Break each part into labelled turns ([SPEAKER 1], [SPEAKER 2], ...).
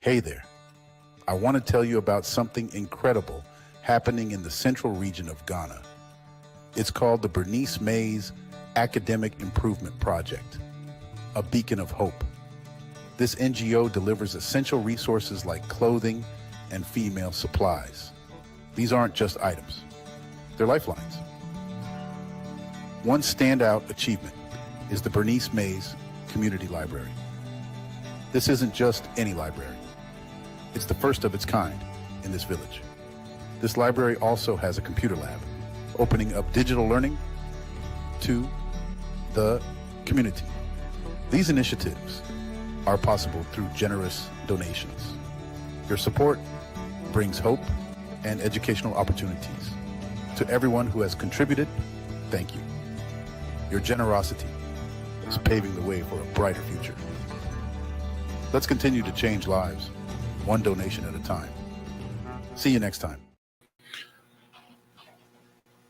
[SPEAKER 1] Hey there. I want to tell you about something incredible happening in the central region of Ghana. It's called the Bernice Mays Academic Improvement Project, a beacon of hope. This NGO delivers essential resources like clothing and female supplies. These aren't just items, they're lifelines. One standout achievement is the Bernice Mays Community Library. This isn't just any library. It's the first of its kind in this village. This library also has a computer lab, opening up digital learning to the community. These initiatives are possible through generous donations. Your support brings hope and educational opportunities. To everyone who has contributed, thank you. Your generosity is paving the way for a brighter future. Let's continue to change lives, one donation at a time. See you next time.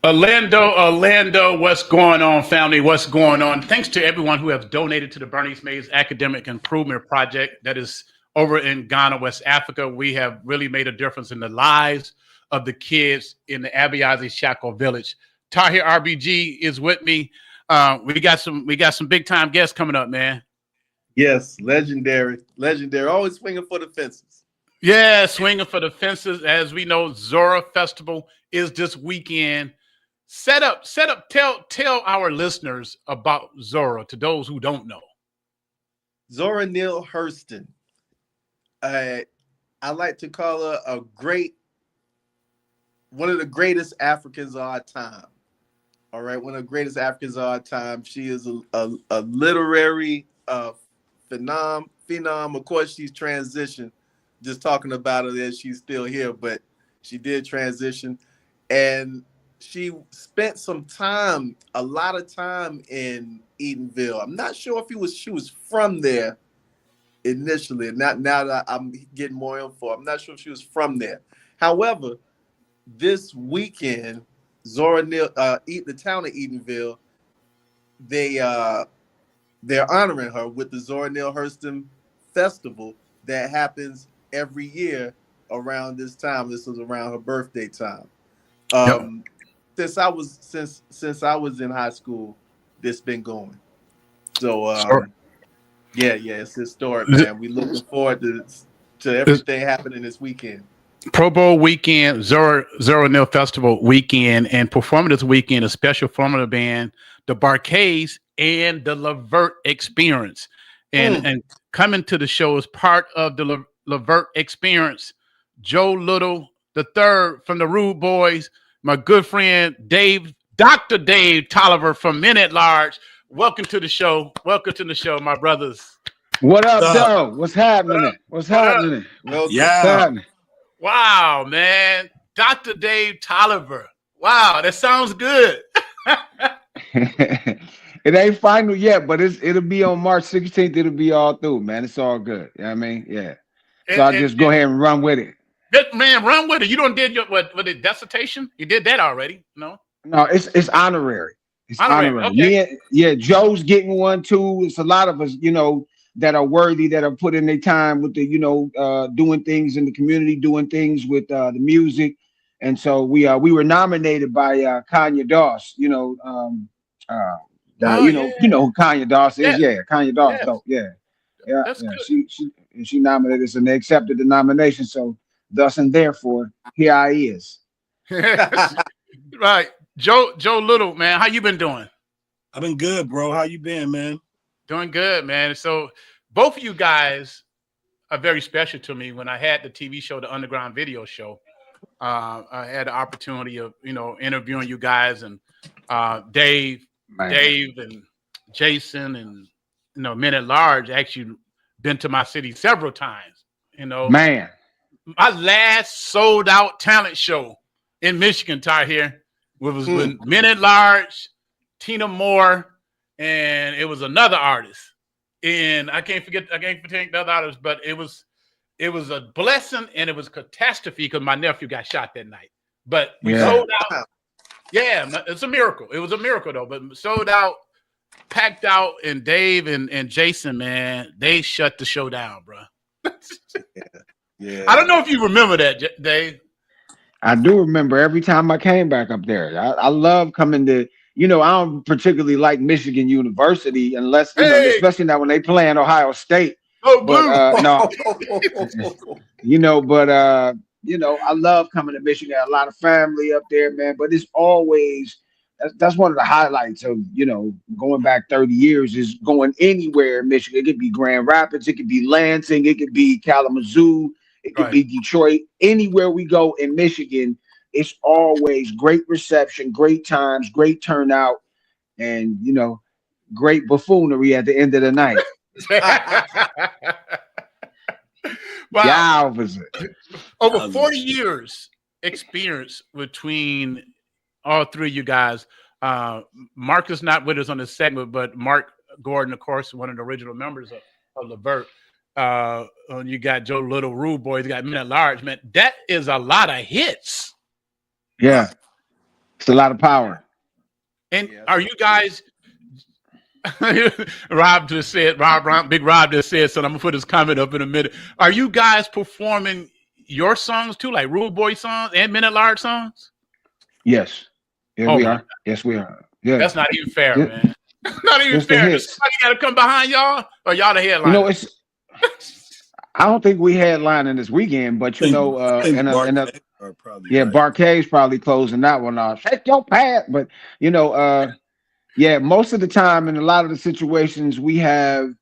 [SPEAKER 2] Orlando, what's going on, family? What's going on? Thanks to everyone who has donated to the Bernice Mays Academic Improvement Project that is over in Ghana, West Africa. We have really made a difference in the lives of the kids in the Abiyazi Shako village. Tahir RBG is with me. We got some big time guests coming up, man.
[SPEAKER 3] Yes, legendary. Always swinging for the fences.
[SPEAKER 2] Yeah, swinging for the fences. As we know, Zora Festival is this weekend. Set up. Tell our listeners about Zora to those who don't know.
[SPEAKER 3] Zora Neale Hurston. I like to call her one of the greatest Africans of our time. All right, one of the greatest Africans of our time. She is a literary phenom. Of course, she's transitioned. Just talking about her that she's still here, but she did transition, and she spent a lot of time in Edenville. I'm not sure if she was from there initially. Now that I'm getting more info, I'm not sure if she was from there. However, this weekend, Zora Neale, the town of Edenville, they're honoring her with the Zora Neale Hurston Festival that happens every year around this time. This was around her birthday time. Since I was in high school, this been going. So yeah, it's historic, man. We looking forward to everything happening this weekend.
[SPEAKER 2] Pro Bowl weekend, Zora Neale Festival weekend, and performing this weekend a special formula band, the Barcades and the Levert Experience. And coming to the show as part of the Levert Experience, Joe Little III from the Rude Boys, my good friend Dr. Dave Tolliver from Men at Large. Welcome to the show. Welcome to the show, my brothers.
[SPEAKER 4] What up, Joe? What's happening? What's happening?
[SPEAKER 2] Wow, man. Dr. Dave Tolliver. Wow, that sounds good.
[SPEAKER 4] It ain't final yet, but it'll be on March 16th. It'll be all through, man. It's all good. You know what I mean? Yeah. So I'll just go ahead and run with it.
[SPEAKER 2] Man, run with it. You don't did your the dissertation? You did that already? No,
[SPEAKER 4] it's honorary. It's honorary.
[SPEAKER 2] Okay.
[SPEAKER 4] Joe's getting one too. It's a lot of us, that are worthy, that are put in their time with the, doing things in the community, doing things with the music. And so we were nominated by Kanye Doss, who Kanye Doss is. Yeah, Kanye Doss.
[SPEAKER 2] Yes.
[SPEAKER 4] Yeah. She nominated us and they accepted the nomination. So thus and therefore, here I is.
[SPEAKER 2] Right. Joe Little, man, how you been doing?
[SPEAKER 5] I've been good, bro. How you been, man?
[SPEAKER 2] Doing good, man. So both of you guys are very special to me. When I had the TV show, the Underground Video Show, I had the opportunity of, interviewing you guys, and Dave and Jason and, Men at Large actually been to my city several times,
[SPEAKER 4] Man.
[SPEAKER 2] My last sold out talent show in Michigan, here, was with Men at Large, Tina Moore, and it was another artist. And I can't forget the other artists, but it was a blessing and it was a catastrophe because my nephew got shot that night. But we sold out. Yeah, it's a miracle. It was a miracle though, but sold out, packed out, and Dave and Jason, man, they shut the show down, bro.
[SPEAKER 3] Yeah.
[SPEAKER 2] I don't know if you remember that, Dave.
[SPEAKER 4] I do remember every time I came back up there. I love coming to, I don't particularly like Michigan University unless,
[SPEAKER 2] Hey,
[SPEAKER 4] especially now when they play in Ohio State.
[SPEAKER 2] go
[SPEAKER 4] But
[SPEAKER 2] blue.
[SPEAKER 4] no, I love coming to Michigan. A lot of family up there, man. But it's always that's one of the highlights of going back 30 years is going anywhere in Michigan. It could be Grand Rapids, it could be Lansing, it could be Kalamazoo, it could
[SPEAKER 2] Right.
[SPEAKER 4] be Detroit. Anywhere we go in Michigan, it's always great reception, great times, great turnout, and great buffoonery at the end of the night.
[SPEAKER 2] Wow.
[SPEAKER 4] Yeah, officer.
[SPEAKER 2] Over 40 years experience between all three of you guys. Mark is not with us on this segment, but Marc Gordon, of course, one of the original members of Levert. You got Joe Little, Rude Boys, you got Men at Large, man. That is a lot of hits.
[SPEAKER 4] Yeah, it's a lot of power.
[SPEAKER 2] And are you guys? Rob just said, Big Rob just said, so I'm gonna put his comment up in a minute. Are you guys performing your songs too, like Rude Boy songs and Men at Large songs?
[SPEAKER 4] Yes. Yeah, we are. Yes, we are. Yeah.
[SPEAKER 2] That's not even fair, man. Not even fair. Does somebody got to come behind y'all, or y'all the headline?
[SPEAKER 4] I don't think we headlining this weekend, but Barcay's probably closing that one off. Shake your pad, but most of the time in a lot of the situations we have,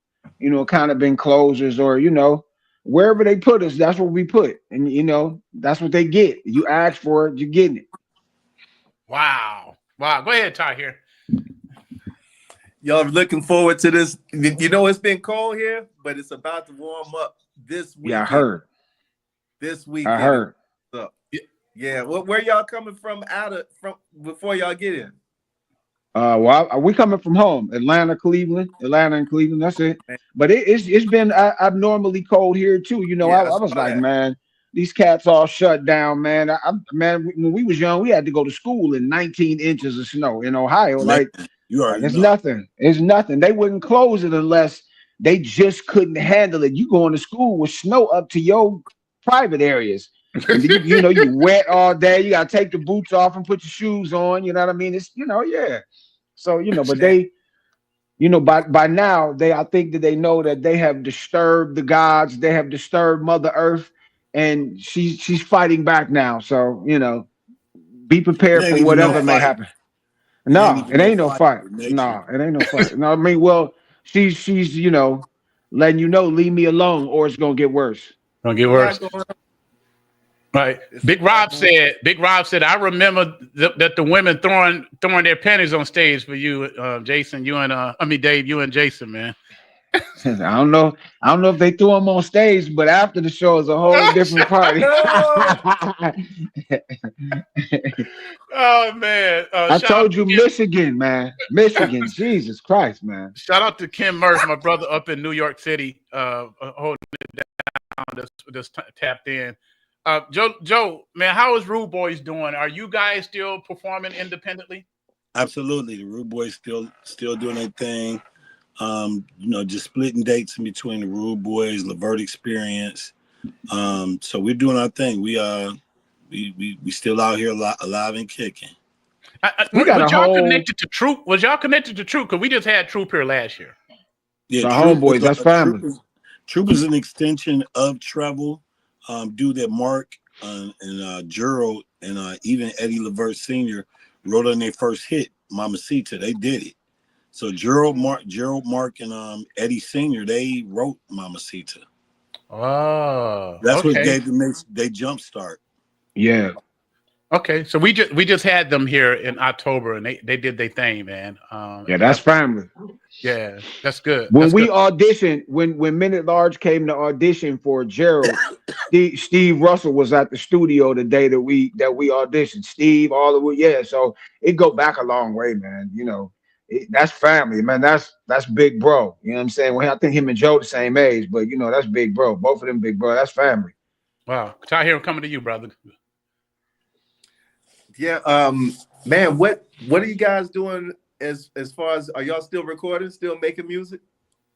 [SPEAKER 4] kind of been closers or wherever they put us, that's what we put, and that's what they get. You ask for it, you're getting it.
[SPEAKER 2] Wow. Go ahead, Ty here.
[SPEAKER 3] Y'all looking forward to this? It's been cold here, but it's about to warm up this week.
[SPEAKER 4] Yeah, I heard.
[SPEAKER 3] This week.
[SPEAKER 4] I heard.
[SPEAKER 3] So, yeah. Where y'all coming from before y'all get in?
[SPEAKER 4] We coming from home, Atlanta and Cleveland. That's it. But it's been abnormally cold here too. I was like, man, these cats all shut down, man. When we was young, we had to go to school in 19 inches of snow in Ohio. It's nothing. It's nothing. They wouldn't close it unless they just couldn't handle it. You going to school with snow up to your private areas. And you wet all day. You gotta take the boots off and put your shoes on. You know what I mean? It's yeah. So but they, by now I think that they know that they have disturbed the gods. They have disturbed Mother Earth, and she's fighting back now. So be prepared for whatever may happen. No, it ain't no fight. No, it ain't no fight. No, I mean, well, she's letting leave me alone, or it's gonna get worse.
[SPEAKER 2] Right. Big Rob said, I remember that the women throwing their panties on stage for you, Jason, Dave, you and Jason, man.
[SPEAKER 4] I don't know if they threw them on stage, but after the show is a whole different party.
[SPEAKER 2] Oh man.
[SPEAKER 4] I told you Michigan, man. Michigan, Jesus Christ, man.
[SPEAKER 2] Shout out to Ken Murph, my brother up in New York City, holding it down, just tapped in. Joe, man, how is Rude Boys doing? Are you guys still performing independently?
[SPEAKER 5] Absolutely. The Rude Boys still doing their thing. Just splitting dates in between the Rude Boys, Levert Experience. So we're doing our thing. We still out here alive and kicking.
[SPEAKER 2] Was y'all connected to Troop? Because we just had Troop here last year.
[SPEAKER 5] Yeah,
[SPEAKER 4] so homeboys, that's family.
[SPEAKER 5] Troop is an extension of TREVEL. Due that Mark and Gerald and even Eddie Levert Sr. wrote on their first hit, Mamacita. They did it. So Gerald, Mark, and Eddie Sr. they wrote Mamacita.
[SPEAKER 2] Oh,
[SPEAKER 5] that's what gave them they jump start.
[SPEAKER 4] Yeah.
[SPEAKER 2] Okay, so we just had them here in October, and they did their thing, man.
[SPEAKER 4] That's family.
[SPEAKER 2] Yeah, that's good.
[SPEAKER 4] When we auditioned, when Men at Large came to audition for Gerald, Steve Russell was at the studio the day that we auditioned. Steve, all the way, yeah. So it go back a long way, man. That's family, man. That's big bro. You know what I'm saying? Well, I think him and Joe the same age, but that's big bro. Both of them big bro. That's family.
[SPEAKER 2] Wow. Ty here coming to you, brother.
[SPEAKER 3] Yeah, man, what are you guys doing as far as, are y'all still recording, still making music?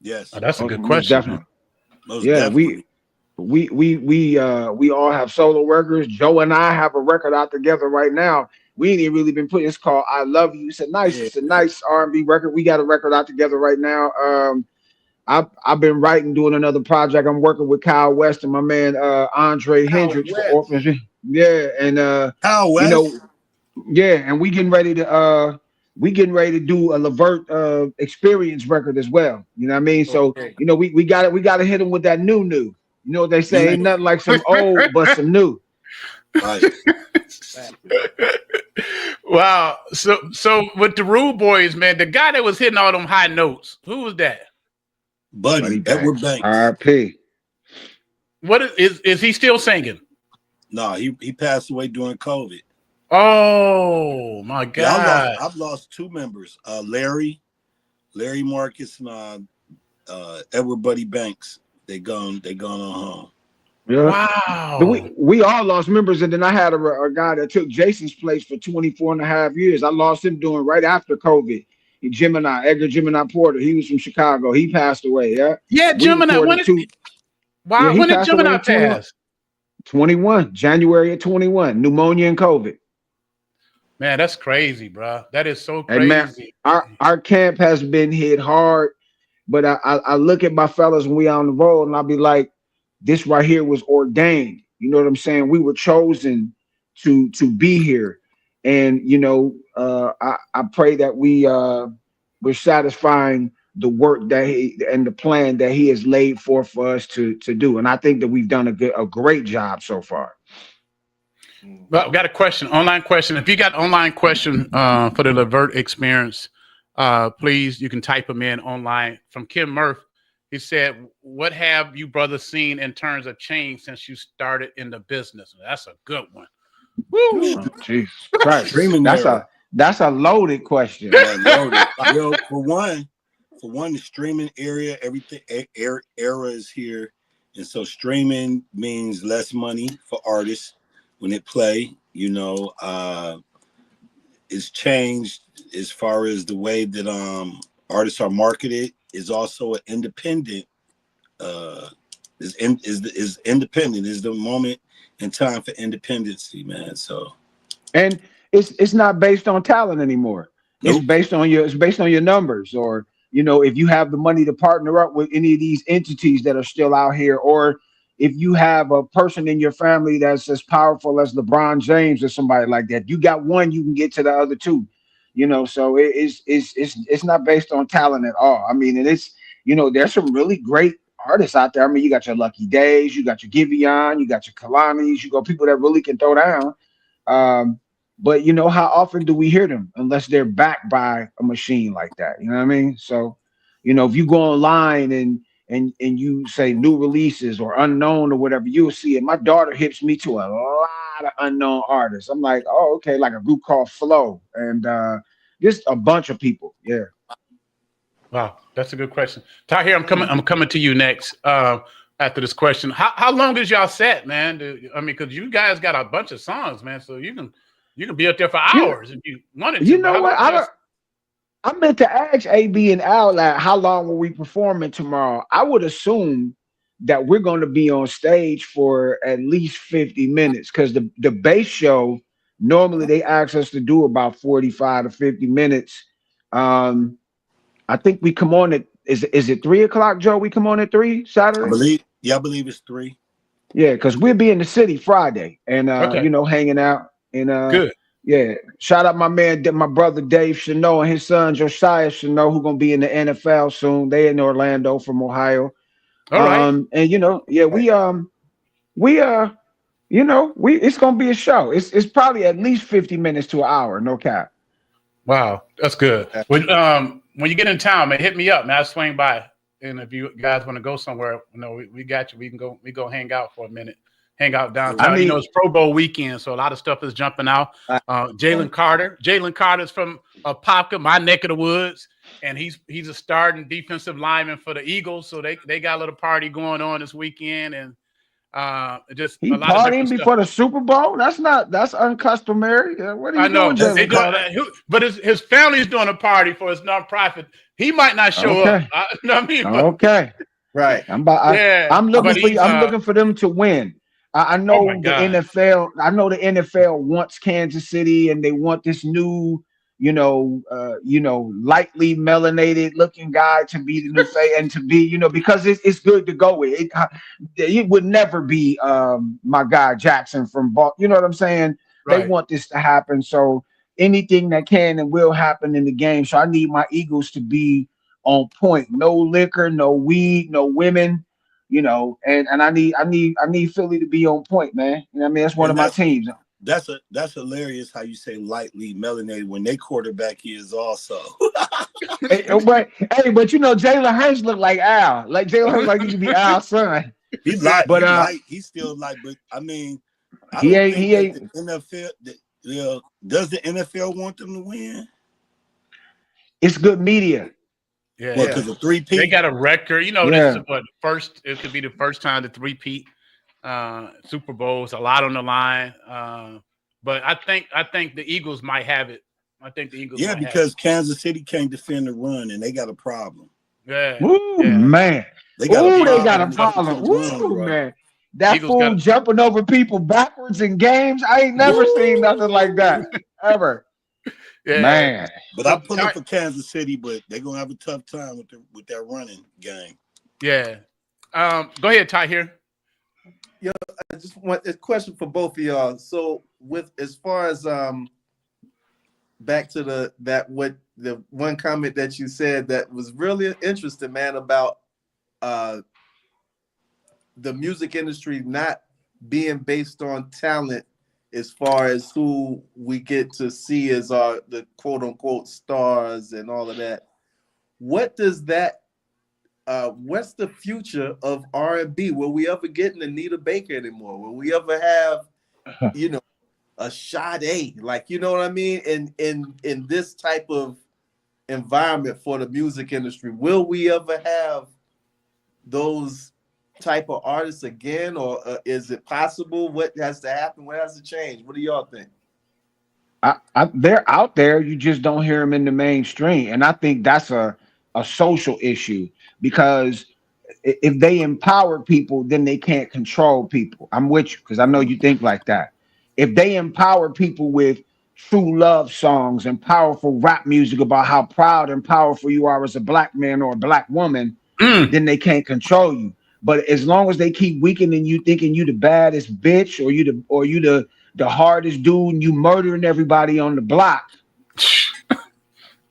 [SPEAKER 5] Yes.
[SPEAKER 2] Oh, that's a good question.
[SPEAKER 4] Definitely. Definitely. We all have solo records. Joe and I have a record out together right now. We ain't even really been putting. It's called "I Love You."
[SPEAKER 5] Yeah.
[SPEAKER 4] It's a nice R&B record. We got a record out together right now. I've been writing, doing another project. I'm working with Kyle West and my man Andre
[SPEAKER 3] Out
[SPEAKER 4] Hendricks for
[SPEAKER 3] west.
[SPEAKER 4] Orphans. Yeah, and
[SPEAKER 5] How
[SPEAKER 4] you
[SPEAKER 5] West?
[SPEAKER 4] know, yeah, and we getting ready to do a Levert Experience record as well. You know what I mean? So
[SPEAKER 3] Okay.
[SPEAKER 4] we got to hit them with that new. You know what they say?
[SPEAKER 5] New.
[SPEAKER 4] Ain't nothing like some old, but some new.
[SPEAKER 5] Right.
[SPEAKER 2] Wow. So with the Rude Boys, man, the guy that was hitting all them high notes, who was that?
[SPEAKER 5] Buddy, Edward Banks.
[SPEAKER 4] R.P.
[SPEAKER 2] What is he still singing?
[SPEAKER 5] No, he passed away during COVID.
[SPEAKER 2] Oh my
[SPEAKER 5] Yeah,
[SPEAKER 2] God.
[SPEAKER 5] I've lost two members. Larry Marcus and Edward Buddy Banks. They gone on home.
[SPEAKER 4] Yeah.
[SPEAKER 2] Wow.
[SPEAKER 4] But we all lost members, and then I had a guy that took Jason's place for 24 and a half years. I lost him doing right after COVID. Edgar Gemini Porter. He was from Chicago. He passed away. Yeah.
[SPEAKER 2] Yeah,
[SPEAKER 4] We
[SPEAKER 2] Gemini.
[SPEAKER 4] recorded two.
[SPEAKER 2] Wow.
[SPEAKER 4] Yeah, he
[SPEAKER 2] When did
[SPEAKER 4] passed away
[SPEAKER 2] Gemini
[SPEAKER 4] in 21.
[SPEAKER 2] pass?
[SPEAKER 4] 21, January of 21. Pneumonia and COVID.
[SPEAKER 2] Man, that's crazy, bro. That is so
[SPEAKER 4] And man,
[SPEAKER 2] crazy.
[SPEAKER 4] our camp has been hit hard, but I look at my fellas when we on the road, and I'll be like, this right here was ordained. You know what I'm saying? We were chosen to be here, and I pray that we're satisfying the work that he and the plan that he has laid forth for us to do, and I think that we've done a great job so far.
[SPEAKER 2] Well, I've got a question, online question. If you got online question for the Levert Experience, please, you can type them in online. From Kim Murph, he said, what have you brothers seen in terms of change since you started in the business? That's a good one. Woo!
[SPEAKER 4] Jesus Christ.
[SPEAKER 5] Streaming
[SPEAKER 4] That's a loaded question.
[SPEAKER 5] Loaded. Well, for one, the streaming area, everything era is here, and so streaming means less money for artists when it play. It's changed as far as the way that artists are marketed. Is also an independent. Is independent is the moment in time for independency, man. So,
[SPEAKER 4] and it's not based on talent anymore.
[SPEAKER 5] Nope.
[SPEAKER 4] It's based on your numbers, or if you have the money to partner up with any of these entities that are still out here, or if you have a person in your family that's as powerful as LeBron James or somebody like that. You got one, you can get to the other two. So it's not based on talent at all. I mean, and it's there's some really great artists out there. I mean, you got your Lucky Days, you got your Giveon, you got your Kalanis, you got people that really can throw down. But how often do we hear them unless they're backed by a machine like that? You know what I mean? So, if you go online and you say new releases or unknown or whatever, you'll see it. My daughter hips me to a lot of unknown artists. I'm like, oh, okay, like a group called Flow and just a bunch of people. Yeah.
[SPEAKER 2] Wow, that's a good question. Tahir, I'm coming to you next. After this question, how long is y'all set, man? I mean, because you guys got a bunch of songs, man, so you can be up there for hours if you wanted to.
[SPEAKER 4] You know what? I meant to ask AB and Al like, how long will we performing tomorrow? I would assume that we're going to be on stage for at least 50 minutes because the bass show, normally they ask us to do about 45 to 50 minutes. I think we come on at, is it 3:00, Joe? We come on at 3 Saturday?
[SPEAKER 5] I believe it's 3.
[SPEAKER 4] Yeah, because we'll be in the city Friday and,
[SPEAKER 2] Okay.
[SPEAKER 4] hanging out. And
[SPEAKER 2] Good.
[SPEAKER 4] Yeah, shout out my brother Dave Chanot and his son Josiah Chanot, who gonna be in the NFL soon. They in Orlando from Ohio.
[SPEAKER 2] All right.
[SPEAKER 4] And it's gonna be a show. It's probably at least 50 minutes to an hour, no cap.
[SPEAKER 2] Wow, that's good. When you get in town, man, hit me up, man. I'll swing by. And if you guys want to go somewhere, we got you. We go hang out for a minute. Hang out downtown.
[SPEAKER 4] I mean,
[SPEAKER 2] it's Pro Bowl weekend, so a lot of stuff is jumping out. Jalen Carter's from Apopka, my neck of the woods, and he's a starting defensive lineman for the Eagles. So they got a little party going on this weekend, and just
[SPEAKER 4] he
[SPEAKER 2] a lot of
[SPEAKER 4] partying before the Super Bowl. That's uncustomary. What are you doing, Jalen Carter?
[SPEAKER 2] But his family's doing a party for his nonprofit. He might not show up. You know what I mean?
[SPEAKER 4] Okay.
[SPEAKER 3] Right.
[SPEAKER 2] Yeah,
[SPEAKER 4] I'm looking
[SPEAKER 2] but
[SPEAKER 4] for
[SPEAKER 2] he's
[SPEAKER 4] I'm looking for them to win. I
[SPEAKER 2] oh my
[SPEAKER 4] know the
[SPEAKER 2] God.
[SPEAKER 4] NFL. I know the NFL wants Kansas City, and they want this new, lightly melanated looking guy to be the new face, and to be, because it's good to go with. It would never be my guy Jackson from Boston. You know what I'm saying? They
[SPEAKER 2] Right.
[SPEAKER 4] want this to happen. So anything that can and will happen in the game. So I need my Eagles to be on point. No liquor, no weed, no women. And I need Philly to be on point, man. You know what I mean? That's one
[SPEAKER 5] And
[SPEAKER 4] of my teams.
[SPEAKER 5] that's hilarious how you say lightly melanated when they quarterback is also.
[SPEAKER 4] But Jalen Hurts look like Al. Like Jalen Hurts, like he could be Al's son.
[SPEAKER 5] He light,
[SPEAKER 4] But
[SPEAKER 5] he's still light, but I mean, I
[SPEAKER 4] he
[SPEAKER 5] don't
[SPEAKER 4] ain't
[SPEAKER 5] think
[SPEAKER 4] he
[SPEAKER 5] that
[SPEAKER 4] ain't.
[SPEAKER 5] the NFL does the NFL want them to win?
[SPEAKER 4] It's good media.
[SPEAKER 2] Yeah.
[SPEAKER 5] Well, because of
[SPEAKER 2] They
[SPEAKER 5] 3-peat.
[SPEAKER 2] got a record. This
[SPEAKER 4] Yeah.
[SPEAKER 2] is what first. It could be the first time the three-peat Super Bowls. A lot on the line. But I think the Eagles might have it. I think the Eagles.
[SPEAKER 5] Yeah,
[SPEAKER 2] might
[SPEAKER 5] because
[SPEAKER 2] have it.
[SPEAKER 5] Kansas City can't defend the run, and they got a problem.
[SPEAKER 2] Yeah.
[SPEAKER 4] Ooh,
[SPEAKER 2] Yeah.
[SPEAKER 4] man.
[SPEAKER 5] They got a
[SPEAKER 4] They got
[SPEAKER 5] problem
[SPEAKER 4] a
[SPEAKER 5] when it comes to
[SPEAKER 4] problem.
[SPEAKER 5] the run,
[SPEAKER 4] Ooh,
[SPEAKER 5] bro.
[SPEAKER 4] man. That
[SPEAKER 2] Eagles got
[SPEAKER 4] fool
[SPEAKER 2] it.
[SPEAKER 4] jumping over people backwards in games. I ain't never seen nothing like that ever.
[SPEAKER 2] Yeah.
[SPEAKER 4] Man.
[SPEAKER 5] But
[SPEAKER 2] So,
[SPEAKER 5] I'm pulling for Kansas City, but they're gonna have a tough time with that running game.
[SPEAKER 2] Yeah. Go ahead, Ty. Here.
[SPEAKER 3] I just want a question for both of y'all. So, with as far as back to the one comment that you said that was really interesting, man, about the music industry not being based on talent as far as who we get to see as the quote unquote stars and all of that. What does that what's the future of R&B? Will we ever get an Anita Baker anymore? Will we ever have, a Sade? Like, you know what I mean? In this type of environment for the music industry, will we ever have those type of artists again, or is it possible? What has to happen? What has to change? What do y'all think?
[SPEAKER 4] They're out there. You just don't hear them in the mainstream, and I think that's a social issue, because if they empower people, then they can't control people. I'm with you, because I know you think like that. If they empower people with true love songs and powerful rap music about how proud and powerful you are as a black man or a black woman, then they can't control you. But as long as they keep weakening you, thinking you the baddest bitch, or you the hardest dude, and you murdering everybody on the block.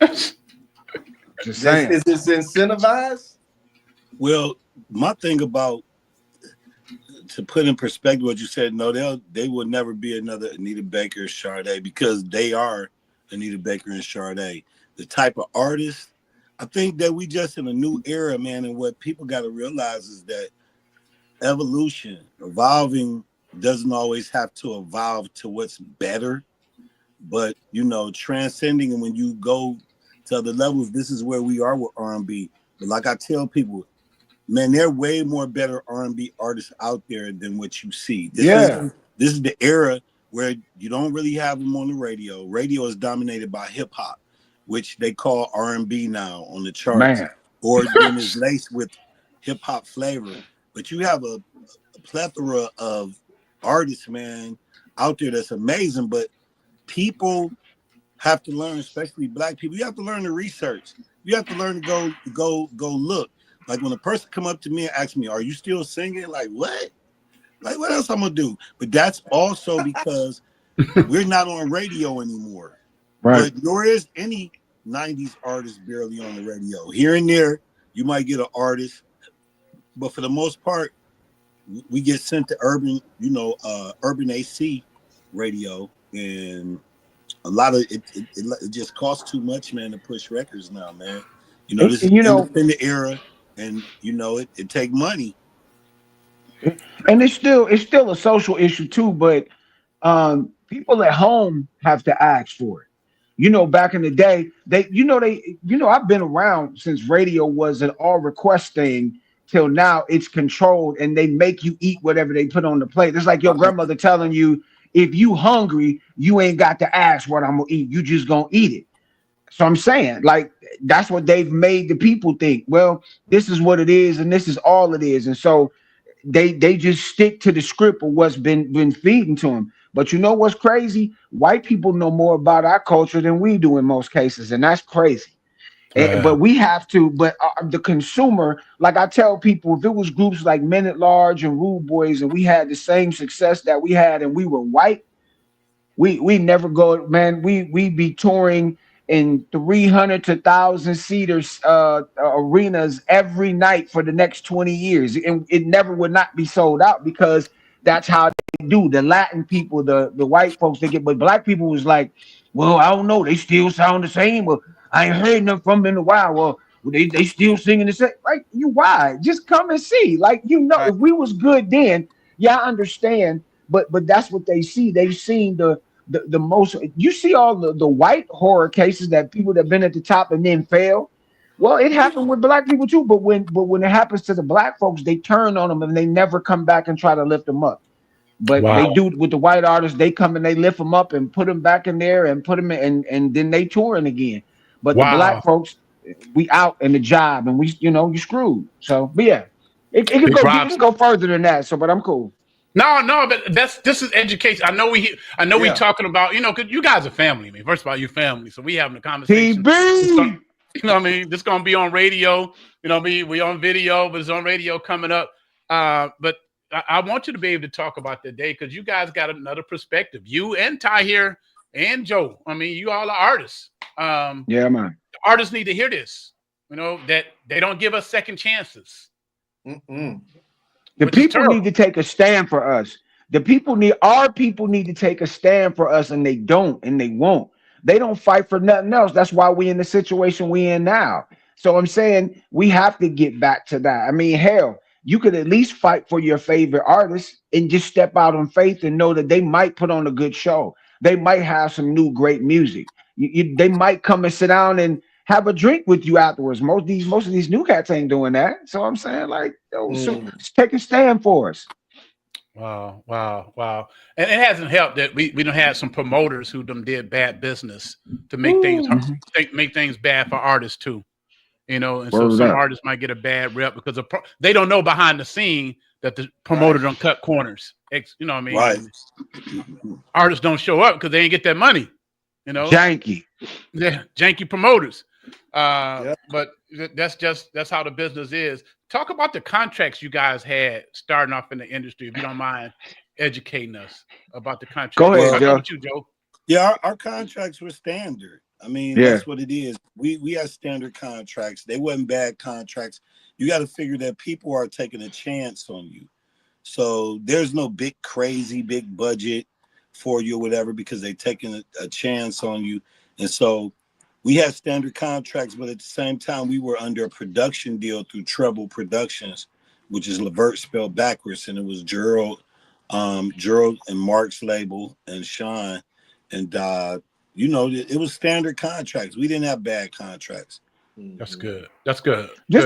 [SPEAKER 4] Just saying.
[SPEAKER 3] Is this incentivized?
[SPEAKER 5] Well, my thing about, to put in perspective what you said, no, they will never be another Anita Baker or Sade, because they are Anita Baker and Sade. The type of artist, I think that we just in a new era, man, and what people got to realize is that evolving doesn't always have to evolve to what's better, but transcending, and when you go to other levels, this is where we are with R&B. But like I tell people, man, there are way more better R&B artists out there than what you see. This is the era where you don't really have them on the radio. Radio is dominated by hip hop, which they call R&B now on the charts,
[SPEAKER 4] Man.
[SPEAKER 5] or then is laced with hip hop flavor. But you have a plethora of artists, man, out there that's amazing. But people have to learn, especially black people. You have to learn to research. You have to learn to go look. Like when a person come up to me and ask me, "Are you still singing?" Like, what? Like, what else I'm gonna do? But that's also because we're not on radio anymore.
[SPEAKER 4] Right.
[SPEAKER 5] But nor is any 90s artist barely on the radio. Here and there, you might get an artist, but for the most part, we get sent to urban AC radio, and a lot of it just costs too much, man, to push records now, man. This is independent era, and it take money.
[SPEAKER 4] And it's still a social issue too, but people at home have to ask for it. Back in the day, I've been around since radio was an all request thing till now it's controlled, and they make you eat whatever they put on the plate. It's like your grandmother telling you, if you hungry, you ain't got to ask what I'm gonna eat. You just gonna eat it. So I'm saying, like, that's what they've made the people think. Well, this is what it is, and this is all it is. And so they just stick to the script of what's been feeding to them. But you know what's crazy? White people know more about our culture than we do in most cases, and that's crazy. But we have to. But the consumer, like I tell people, if it was groups like Men at Large and Rude Boys, and we had the same success that we had, and we were white, we never go, man. We be touring in 300 to 1,000 seaters arenas every night for the next 20 years, and it never would not be sold out because that's how they do. The Latin people, the white folks, they get, but black people was like, well, I don't know, they still sound the same. Well, I ain't heard them from them in a while. Well, they still singing the same. Like, you why? Just come and see. Like, if we was good then, yeah, I understand. But that's what they see. They've seen the most. You see all the white horror cases that people that been at the top and then fail. Well, it happened with black people too. But when it happens to the black folks, they turn on them and they never come back and try to lift them up. But they do with the white artists. They come and they lift them up and put them back in there and put them in, and then they touring again. But the black folks, we out in the job and you screwed. So, but yeah, it can go further than that. So, but I'm cool.
[SPEAKER 2] No, but this is education. I know we talking about, because you guys are family. I mean, first of all, you're family, so we having a conversation.
[SPEAKER 4] TB.
[SPEAKER 2] What I mean? This gonna be on radio. We on video, but it's on radio coming up. But I want you to be able to talk about the day because you guys got another perspective. You and Ty here and Joe. I mean, you all are artists.
[SPEAKER 4] Yeah, man.
[SPEAKER 2] Artists need to hear this. That they don't give us second chances.
[SPEAKER 4] The people need to take a stand for us. Our people need to take a stand for us, and they don't, and they won't. They don't fight for nothing else. That's why we in the situation we in now. So I'm saying we have to get back to that. I mean, hell, you could at least fight for your favorite artist and just step out on faith and know that they might put on a good show. They might have some new great music. They might come and sit down and have a drink with you afterwards. Most of these new cats ain't doing that. So I'm saying, like, so take a stand for us.
[SPEAKER 2] Wow. And it hasn't helped that we don't have some promoters who did bad business to make things bad for artists too. And so some artists might get a bad rep because they don't know behind the scene that the promoter don't cut corners. You know what I mean?
[SPEAKER 5] Right.
[SPEAKER 2] Artists don't show up because they ain't get that money.
[SPEAKER 4] Janky.
[SPEAKER 2] Yeah, janky promoters. But that's how the business is. Talk about the contracts you guys had starting off in the industry, if you don't mind educating us about the contracts.
[SPEAKER 4] Go ahead,
[SPEAKER 2] Joe.
[SPEAKER 5] Yeah, our contracts were standard. I mean, that's what it is. We had standard contracts. They wasn't bad contracts. You got to figure that people are taking a chance on you. So there's no big budget for you or whatever because they're taking a chance on you. And so we had standard contracts, but at the same time, we were under a production deal through TREVEL Productions, which is Levert spelled backwards. And it was Gerald and Marc's label and Sean. And, it was standard contracts. We didn't have bad contracts.
[SPEAKER 2] That's good. Just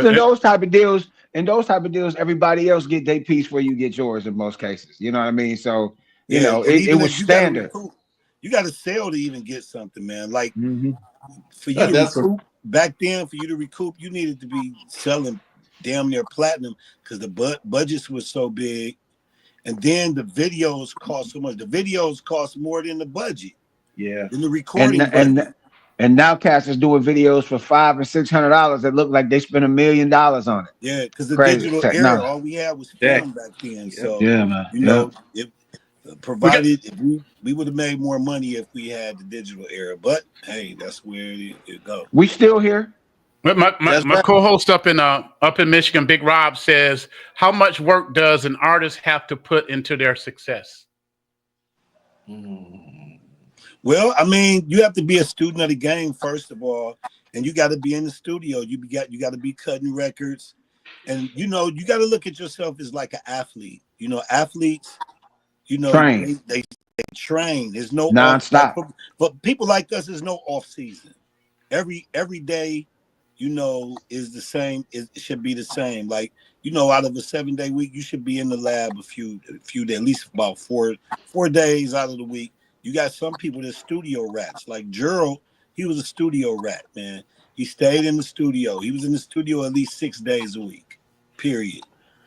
[SPEAKER 4] in those type of deals, everybody else get their piece where you get yours in most cases. You know what I mean? So, it was standard.
[SPEAKER 5] You got to sell to even get something, man. Like for you to recoup, back then, for you to recoup, you needed to be selling damn near platinum because the budgets were so big. And then the videos cost so much. The videos cost more than the budget.
[SPEAKER 3] Yeah.
[SPEAKER 5] Than the recording budget.
[SPEAKER 4] And now cats is doing videos for $500 and $600 that look like they spent $1 million on it.
[SPEAKER 5] Yeah, because the digital era, all we had was film back then. So
[SPEAKER 4] man.
[SPEAKER 5] If provided if we would have made more money if we had the digital era. But hey, that's where it goes.
[SPEAKER 4] We still here.
[SPEAKER 2] My co-host up in Michigan, Big Rob, says, how much work does an artist have to put into their success?
[SPEAKER 5] Well, I mean, you have to be a student of the game, first of all, and you got to be in the studio. You got to be cutting records, and you got to look at yourself as like an athlete. Athletes,
[SPEAKER 4] train.
[SPEAKER 5] They train. There's no
[SPEAKER 4] nonstop.
[SPEAKER 5] But people like us, there's no off season. Every day, is the same. It should be the same. Like out of a 7-day week, you should be in the lab a few days, at least about 4 days out of the week. You got some people that studio rats, like Gerald. he was a studio rat, man. He stayed in the studio. He was in the studio at least 6 days a week. Period.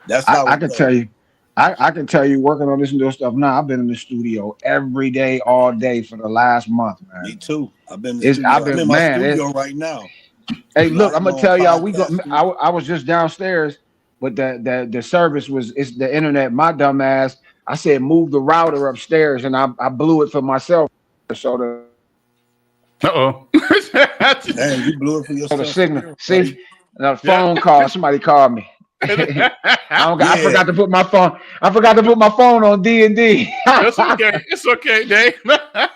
[SPEAKER 5] That's how
[SPEAKER 4] I
[SPEAKER 5] it
[SPEAKER 4] can
[SPEAKER 5] goes.
[SPEAKER 4] tell you, I can tell you, working on this new stuff now. I've been in the studio every day, all day for the last month,
[SPEAKER 5] Me
[SPEAKER 4] man.
[SPEAKER 5] too. I've been in the
[SPEAKER 4] It's
[SPEAKER 5] studio.
[SPEAKER 4] I've
[SPEAKER 5] I'm in
[SPEAKER 4] been
[SPEAKER 5] my
[SPEAKER 4] man.
[SPEAKER 5] studio right now.
[SPEAKER 4] Hey,
[SPEAKER 5] You know,
[SPEAKER 4] look,
[SPEAKER 5] I
[SPEAKER 4] I'm
[SPEAKER 5] have my
[SPEAKER 4] gonna
[SPEAKER 5] own
[SPEAKER 4] tell y'all. We go.
[SPEAKER 5] podcast studio.
[SPEAKER 4] I was just downstairs, but the service was it's the internet. My dumb ass. I said move the router upstairs, and I blew it for myself. So
[SPEAKER 2] Uh-oh.
[SPEAKER 5] Man, you blew it for
[SPEAKER 4] the
[SPEAKER 5] yourself for
[SPEAKER 4] signal.
[SPEAKER 5] real, buddy.
[SPEAKER 4] See, the
[SPEAKER 2] Yeah.
[SPEAKER 4] phone call. Somebody called me. I
[SPEAKER 5] Yeah.
[SPEAKER 4] forgot to put my phone. I forgot to put my phone on D&D.
[SPEAKER 2] It's okay. It's okay, Dave.
[SPEAKER 5] Yep.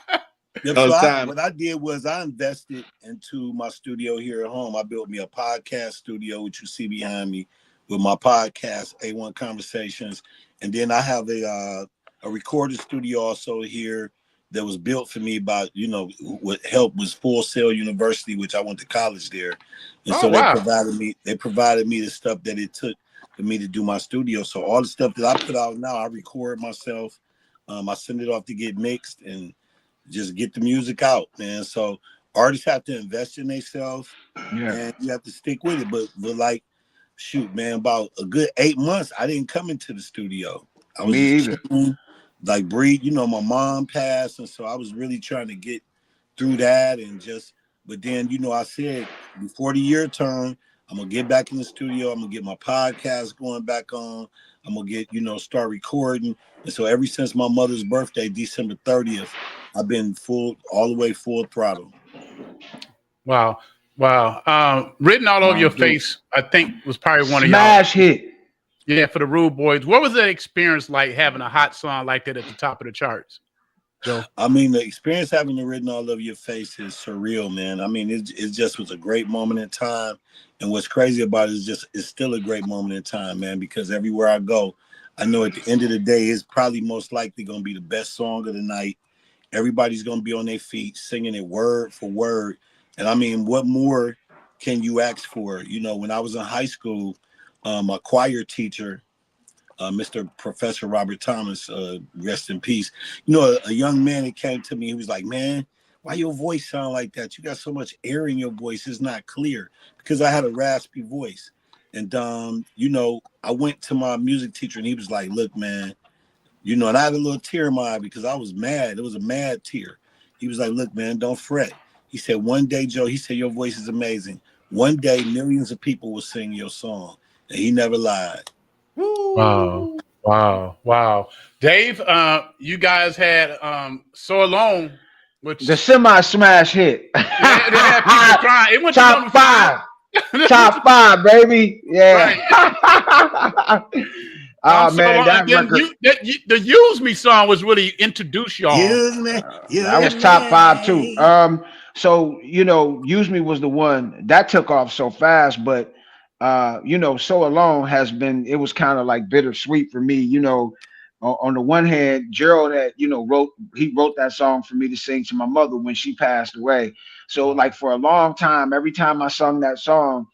[SPEAKER 3] No
[SPEAKER 5] So
[SPEAKER 3] time.
[SPEAKER 5] what I did was I invested into my studio here at home. I built me a podcast studio, which you see behind me, with my podcast A1 Conversations, and then I have a recording studio also here that was built for me by what help was Full Sail University, which I went to college there, and
[SPEAKER 2] Oh
[SPEAKER 5] so they
[SPEAKER 2] wow.
[SPEAKER 5] provided me the stuff that it took for me to do my studio. So all the stuff that I put out now, I record myself. I send it off to get mixed and just get the music out, man. So artists have to invest in themselves
[SPEAKER 4] Yeah,
[SPEAKER 5] and you have to stick with it. But like, shoot, man, about a good 8 months, I didn't come into the studio. I was
[SPEAKER 4] me
[SPEAKER 5] just
[SPEAKER 4] either.
[SPEAKER 5] chilling, like breathe. My mom passed, and so I was really trying to get through that and just. But then, I said before the year turn, I'm gonna get back in the studio. I'm gonna get my podcast going back on. I'm gonna get, start recording. And so ever since my mother's birthday, December 30th, I've been all the way full throttle.
[SPEAKER 2] Wow. Wow. Written all over
[SPEAKER 4] My
[SPEAKER 2] your
[SPEAKER 4] dude.
[SPEAKER 2] face, I think was probably one of y'all.
[SPEAKER 4] Smash hit.
[SPEAKER 2] Yeah, for the Rude Boys. What was that experience like having a hot song like that at the top of the charts, Joe?
[SPEAKER 5] I mean, the experience having it written all over your face is surreal, man. I mean, it just was a great moment in time. And what's crazy about it is it's still a great moment in time, man, because everywhere I go, I know at the end of the day, it's probably most likely going to be the best song of the night. Everybody's going to be on their feet singing it word for word. And I mean, what more can you ask for? When I was in high school, a choir teacher, Mr. Professor Robert Thomas, rest in peace. A young man that came to me, he was like, man, why your voice sound like that? You got so much air in your voice. It's not clear, because I had a raspy voice. And, I went to my music teacher and he was like, look, man, and I had a little tear in my eye because I was mad. It was a mad tear. He was like, look, man, don't fret. He said, one day, Joe, he said, your voice is amazing. One day, millions of people will sing your song. And he never lied.
[SPEAKER 2] Wow.
[SPEAKER 3] Woo.
[SPEAKER 2] Wow. Wow. Dave, you guys had So Alone, which
[SPEAKER 4] The semi smash hit.
[SPEAKER 2] they had people crying. It went to
[SPEAKER 4] Top
[SPEAKER 2] number 5.
[SPEAKER 4] 5. Top 5, baby. Yeah.
[SPEAKER 2] Right. I'm
[SPEAKER 4] Oh
[SPEAKER 2] so
[SPEAKER 4] man,
[SPEAKER 2] long. And
[SPEAKER 4] that
[SPEAKER 2] then
[SPEAKER 4] record.
[SPEAKER 2] the Use Me song was really introduced y'all.
[SPEAKER 5] Use me,
[SPEAKER 4] That
[SPEAKER 5] use
[SPEAKER 4] was top 5 too.
[SPEAKER 5] me.
[SPEAKER 4] So Use Me was the one that took off so fast, but So Alone has been. It was kind of like bittersweet for me. On the one hand, Gerald had wrote that song for me to sing to my mother when she passed away. So like for a long time, every time I sung that song,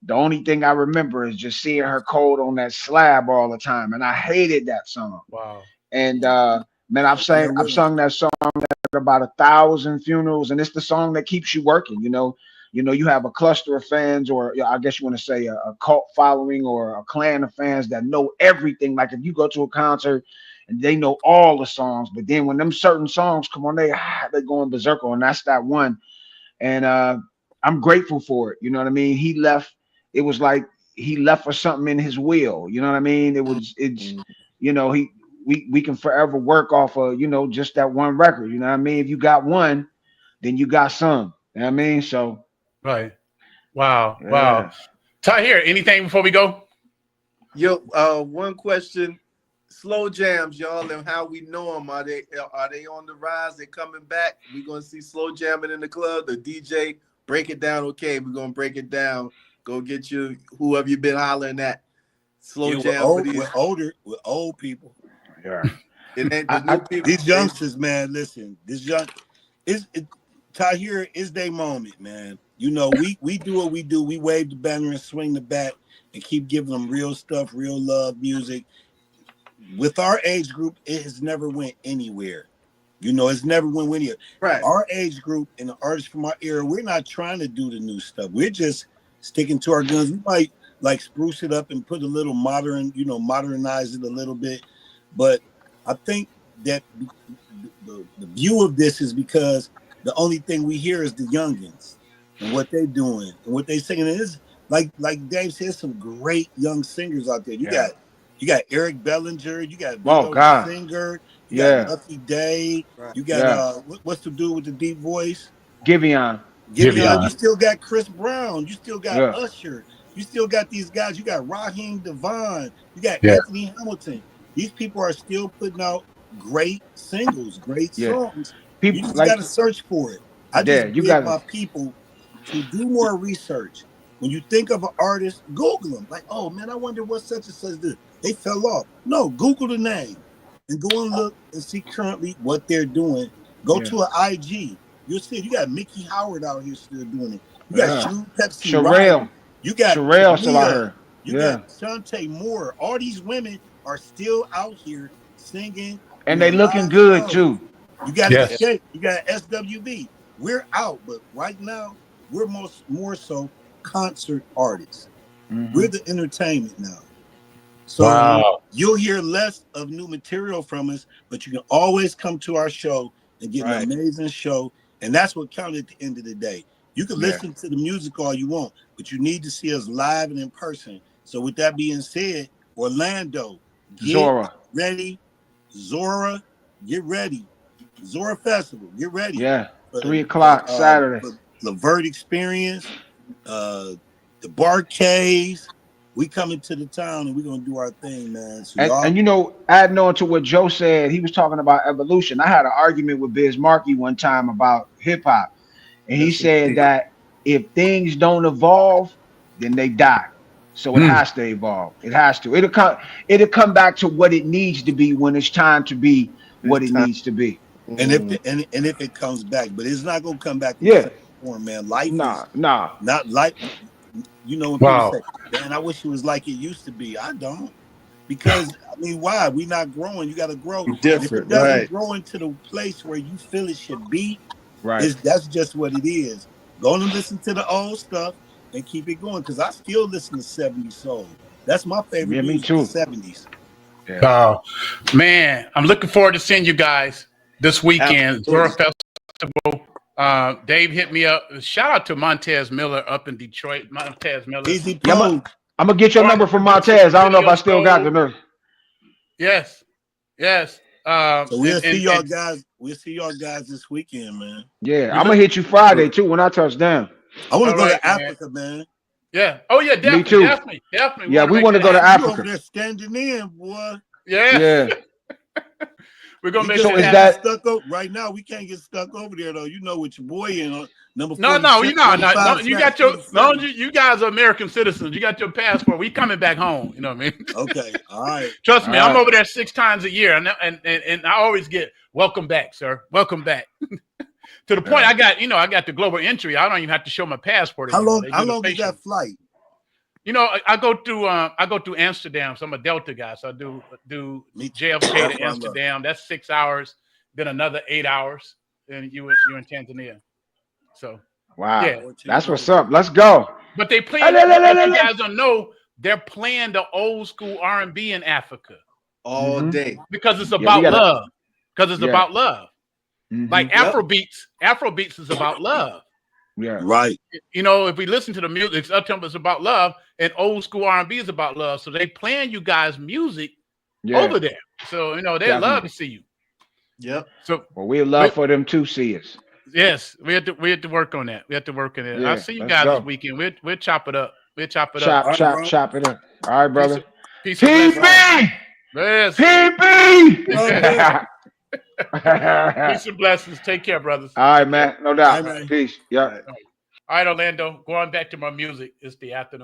[SPEAKER 4] the only thing I remember is just seeing her cold on that slab all the time, and I hated that song.
[SPEAKER 2] Wow.
[SPEAKER 4] And man,
[SPEAKER 5] I've been there
[SPEAKER 4] I've
[SPEAKER 5] with him.
[SPEAKER 4] sung that song at about 1,000 funerals, and it's the song that keeps you working. You have a cluster of fans, or I guess you want to say a cult following or a clan of fans that know everything. Like if you go to a concert and they know all the songs, but then when them certain songs come on, they're going berserker, and that's that one. And I'm grateful for it. You know what I mean? He left. It was like he left for something in his will. You know what I mean? It's he we can forever work off of just that one record. You know what I mean? If you got one, then you got some. You know what I mean? So
[SPEAKER 2] Right. Wow. Wow.
[SPEAKER 4] yeah.
[SPEAKER 2] Ty, here, anything before we go?
[SPEAKER 3] Yo, one question. Slow jams, y'all, and how we know them. Are they on the rise? They coming back? We're gonna see slow jamming in the club. The DJ break it down. Okay, we're gonna break it down. Go get you whoever you been hollering at. Slow
[SPEAKER 5] Yeah,
[SPEAKER 3] jam for these.
[SPEAKER 5] we're old people.
[SPEAKER 4] Yeah.
[SPEAKER 3] It ain't the
[SPEAKER 4] I,
[SPEAKER 3] new people.
[SPEAKER 5] These youngsters, man, listen, Tahir is their moment, man. We do what we do. We wave the banner and swing the bat and keep giving them real stuff, real love, music. With our age group, it has never went anywhere. You know, it's never win-win.
[SPEAKER 3] Right.
[SPEAKER 5] Our age group and the artists from our era, we're not trying to do the new stuff. We're just sticking to our guns. We might like spruce it up and put a little modern, you know, modernize it a little bit. But I think that the view of this is because the only thing we hear is the youngins and what they're doing and what they singing. And it's like Dave said, some great young singers out there. You got Eric Bellinger, you got
[SPEAKER 4] Oh
[SPEAKER 5] Vito
[SPEAKER 4] God.
[SPEAKER 5] Singer, you got
[SPEAKER 4] Yeah.
[SPEAKER 5] Lucky Day,
[SPEAKER 3] Right.
[SPEAKER 5] you got what's the dude with the deep voice?
[SPEAKER 4] Giveon.
[SPEAKER 5] Giveon. You still got Chris Brown, you still got
[SPEAKER 4] Yeah.
[SPEAKER 5] Usher, you still got these guys, you got Raheem Devon, you got
[SPEAKER 2] Yeah.
[SPEAKER 5] Anthony Hamilton. These people are still putting out great singles, great
[SPEAKER 4] Yeah.
[SPEAKER 5] songs.
[SPEAKER 4] People
[SPEAKER 5] You just
[SPEAKER 4] like
[SPEAKER 5] got to search for it. I
[SPEAKER 4] Yeah,
[SPEAKER 5] just
[SPEAKER 4] you
[SPEAKER 5] beg
[SPEAKER 4] gotta-
[SPEAKER 5] my people to do more research. When you think of an artist, Google them. Like, oh man, I wonder what such and such did. They fell off. No, Google the name and go and look and see currently what they're doing. Go
[SPEAKER 4] Yeah.
[SPEAKER 5] to an IG. You'll see you got Mickey Howard out here still doing it. You got
[SPEAKER 4] Yeah.
[SPEAKER 5] Shrew Pepsi
[SPEAKER 4] Sherelle.
[SPEAKER 5] Riley. You got
[SPEAKER 4] Sherelle still out
[SPEAKER 5] Tamia.
[SPEAKER 4] here.
[SPEAKER 5] You
[SPEAKER 4] Yeah.
[SPEAKER 5] got Shantae Moore. All these women are still out here singing,
[SPEAKER 4] And they
[SPEAKER 5] doing
[SPEAKER 4] looking
[SPEAKER 5] live
[SPEAKER 4] good
[SPEAKER 5] shows.
[SPEAKER 4] too.
[SPEAKER 5] You got
[SPEAKER 2] Yes.
[SPEAKER 5] Escape. You got SWB. We're out, but right now we're more so concert artists.
[SPEAKER 4] Mhm.
[SPEAKER 5] We're the entertainment now. So
[SPEAKER 2] Wow.
[SPEAKER 5] you'll hear less of new material from us, but you can always come to our show and get
[SPEAKER 3] Right.
[SPEAKER 5] an amazing show. And that's what counts at the end of the day. You can
[SPEAKER 4] Yeah.
[SPEAKER 5] listen to the music all you want, but you need to see us live and in person. So with that being said, Orlando, get
[SPEAKER 4] Zora.
[SPEAKER 5] ready. Zora, get ready. Zora Festival, get ready.
[SPEAKER 4] Yeah.
[SPEAKER 5] For
[SPEAKER 4] 3 o'clock Saturday.
[SPEAKER 5] for Levert Experience, the Barcades. We coming to the town and we're gonna do our thing, man. So y'all,
[SPEAKER 4] And you know, adding on to what Joe said, he was talking about evolution. I had an argument with Biz Markie one time about hip hop, and he
[SPEAKER 3] Yes,
[SPEAKER 4] said
[SPEAKER 3] indeed.
[SPEAKER 4] that if things don't evolve, then they die. So it has to evolve. It has to. It'll come back to what it needs to be when it's time to be what it needs to be.
[SPEAKER 5] and if it comes back, but it's not gonna come back in the
[SPEAKER 4] Yeah.
[SPEAKER 5] same form, man. Life
[SPEAKER 4] Nah.
[SPEAKER 5] is not like, you know, when people
[SPEAKER 2] Wow.
[SPEAKER 5] say, man, I wish it was like it used to be. I don't. Because I mean, why? We not growing. You gotta grow. And if it
[SPEAKER 3] Different,
[SPEAKER 5] doesn't
[SPEAKER 3] right?
[SPEAKER 5] grow into the place where you feel it should be,
[SPEAKER 4] Right.
[SPEAKER 5] that's just what it is. Go and listen to the old stuff and keep it going. Cause I still listen to 70s soul. That's my favorite
[SPEAKER 4] Yeah, me
[SPEAKER 5] music,
[SPEAKER 4] too.
[SPEAKER 5] the 70s.
[SPEAKER 2] Man, I'm looking forward to seeing you guys this weekend. Zora
[SPEAKER 3] Absolutely.
[SPEAKER 2] Festival. Dave hit me up. Shout out to Montez Miller up in Detroit. Montez Miller.
[SPEAKER 5] Easy
[SPEAKER 4] Yeah,
[SPEAKER 5] plug.
[SPEAKER 4] I'm gonna get your number from Montez. I don't know if I still got the number.
[SPEAKER 2] Yes. Yes.
[SPEAKER 5] So we'll see y'all
[SPEAKER 2] and-
[SPEAKER 5] guys. We'll see y'all guys this weekend, man.
[SPEAKER 4] Yeah, I'm gonna hit you Friday too when I touch down.
[SPEAKER 5] I want to
[SPEAKER 2] All
[SPEAKER 5] go
[SPEAKER 2] right,
[SPEAKER 5] to Africa, man.
[SPEAKER 2] Yeah. Oh yeah, definitely.
[SPEAKER 4] too.
[SPEAKER 2] Definitely.
[SPEAKER 4] Yeah, we want to go to
[SPEAKER 5] You
[SPEAKER 4] Africa.
[SPEAKER 5] over there standing in, boy.
[SPEAKER 2] Yeah.
[SPEAKER 4] Yeah.
[SPEAKER 2] We're gonna make
[SPEAKER 5] So
[SPEAKER 2] sure
[SPEAKER 4] is
[SPEAKER 2] that
[SPEAKER 4] that-
[SPEAKER 5] stuck up right now? We can't get stuck over there though. You know what your boy in number 46,
[SPEAKER 2] No, you know, no,
[SPEAKER 5] 45,
[SPEAKER 2] you got your
[SPEAKER 5] 47.
[SPEAKER 2] you guys are American citizens. You got your passport. We coming back home. You know what I mean?
[SPEAKER 5] Okay, all right.
[SPEAKER 2] Trust me,
[SPEAKER 4] All
[SPEAKER 2] I'm
[SPEAKER 4] right.
[SPEAKER 2] over there 6 times a year, and I always get welcome back, sir. Welcome back. To the point, I got the global entry. I don't even have to show my passport
[SPEAKER 5] How
[SPEAKER 2] anymore.
[SPEAKER 5] long?
[SPEAKER 2] They
[SPEAKER 5] How
[SPEAKER 2] do the
[SPEAKER 5] long is
[SPEAKER 2] facial.
[SPEAKER 5] that flight?
[SPEAKER 2] You know, I go through Amsterdam. So I'm a Delta guy. So I do JFK
[SPEAKER 5] That's
[SPEAKER 2] to
[SPEAKER 5] what I love.
[SPEAKER 2] Amsterdam. That's 6 hours. Then another 8 hours. Then you're in Tanzania. So
[SPEAKER 4] Wow.
[SPEAKER 2] yeah.
[SPEAKER 4] That's what's up. Let's go.
[SPEAKER 2] But they playing. If you guys don't know, they're playing the old school R&B in Africa
[SPEAKER 3] All day.
[SPEAKER 2] because it's
[SPEAKER 4] we
[SPEAKER 2] about
[SPEAKER 4] gotta-
[SPEAKER 2] love. Because it's
[SPEAKER 4] Yeah.
[SPEAKER 2] about love. Like
[SPEAKER 3] Yep.
[SPEAKER 2] Afrobeats is about love.
[SPEAKER 4] Yeah.
[SPEAKER 5] Right.
[SPEAKER 2] You know, if we listen to the music, it's about love, and old school R&B is about love. So they playing you guys music over there. So you know they love
[SPEAKER 4] Definitely.
[SPEAKER 2] to see you.
[SPEAKER 3] Yep.
[SPEAKER 2] So
[SPEAKER 4] Well, we'd love for them to see us.
[SPEAKER 2] yes, we have to work on that. We have to work on it.
[SPEAKER 4] Yeah,
[SPEAKER 2] I'll see you
[SPEAKER 4] let's
[SPEAKER 2] guys
[SPEAKER 4] go.
[SPEAKER 2] this weekend. We'll chop it up. We'll chop it up.
[SPEAKER 4] Chop it up. All right, brother.
[SPEAKER 2] Peace and blessings.
[SPEAKER 4] PB!
[SPEAKER 2] Yes.
[SPEAKER 4] PB!
[SPEAKER 2] Peace and blessings. Take care, brothers.
[SPEAKER 4] All right, man. No doubt.
[SPEAKER 5] All right.
[SPEAKER 4] Peace. Yeah.
[SPEAKER 2] All right, Orlando. Going back to my music. It's the afternoon.